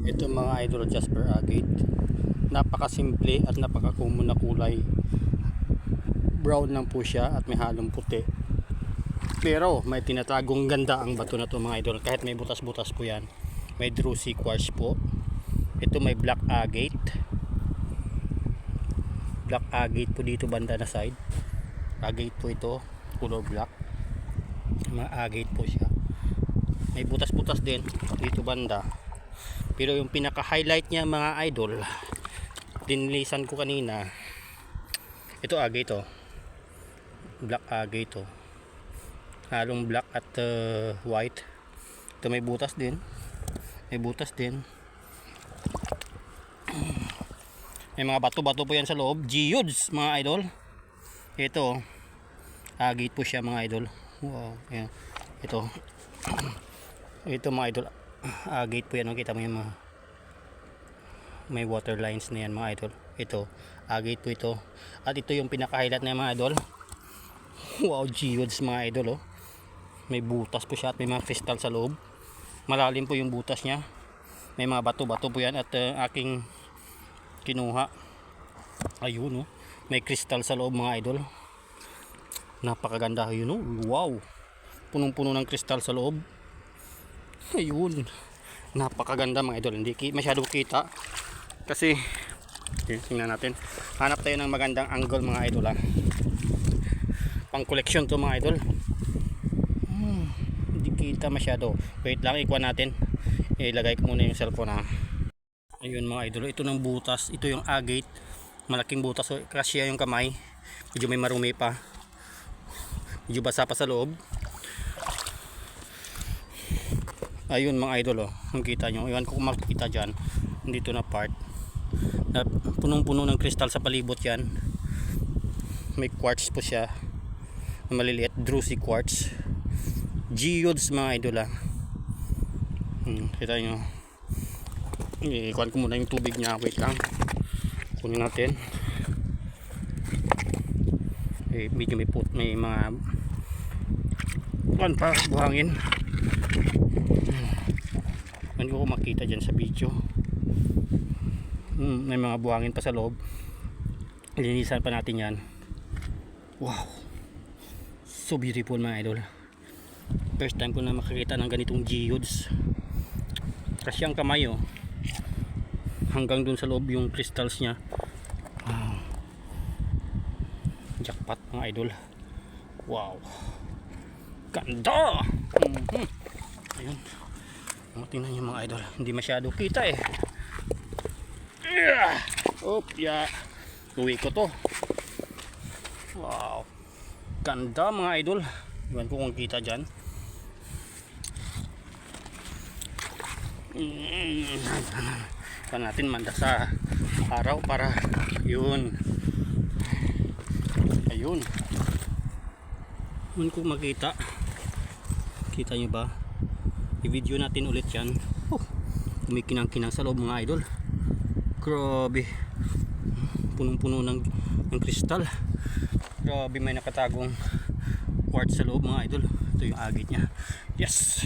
Ito mga idol, Jasper agate. Napakasimple at napaka-common na kulay. Brown lang po siya at may halong puti. Pero may tinatagong ganda ang bato na to mga idol. Kahit may butas-butas po yan. May druzy quartz po. Ito may black agate. Black agate po dito banda na side. Agate po ito. Color black. Mga agate po siya. May butas-butas din dito banda. Pero yung pinaka-highlight niya mga idol, dinilisan ko kanina. Ito agate to. Black agate to. Halong black at white. Ito may butas din. May butas din. May mga bato-bato po yan sa loob. Geodes mga idol. Ito agate po siya mga idol. Wow, yan. Ito. Ito mga idol. Agate po yan. Kita mo yung mga may water lines na yan mga idol. Ito agate po ito. At ito yung pinaka-highlight na mga idol. Wow, geodes mga idol oh. May butas po siya at may mga crystal sa loob. Malalim po yung butas niya. May mga bato-bato po yan at aking kinuha. Ayun oh. May crystal sa loob mga idol. Napakaganda yun oh. Wow. Punong-puno ng crystal sa loob. Ayun. Napakaganda mga idol. Hindi masyado kita. Kasi tingnan natin. Hanap tayo ng magandang angle mga idol ha. Pang collection to mga idol. Hindi kita masyado. Wait lang, ikuha natin. Ilagay ko muna yung cellphone ha. Ayun mga idol, ito ng butas. Ito yung agate. Malaking butas. So, kasya yung kamay. Medyo may marumi pa. Medyo basa pa sa loob. Ayun mga idol oh. Ang kita nyo. Iwan ko kung makikita dyan. Dito na part. Punong-puno ng kristal sa palibot yan. May quartz po siya. Maliliit, druzy quartz. Geodes mga idol ah. Kita nyo. Ikuan ko muna yung tubig niya. Wait lang. Kunin natin. Medyo may mga kuan pa buhangin. Hindi ko makita dyan sa video. May mga buhangin pa sa loob. Linisan pa natin yan. Wow, so beautiful mga idol. First time ko na makakita ng ganitong geodes. Kasi ang kamay oh, hanggang dun sa loob yung crystals nya. Jackpot mga idol. Wow, ganda. Ayun. Tingnan nyo mga idol. Hindi masyado kita eh. Yeah. Uwi ko to. Wow, ganda mga idol. Iwan ko kung kita dyan. Iwan natin manda sa araw para yun. Ayun. Iwan ko makita. Kita nyo ba? I-video natin ulit yan. Kumikinang-kinang sa loob mga idol. Grabe. Punong-puno ng kristal. Grabe, may nakatagong quartz sa loob mga idol. Ito yung agate nya. Yes.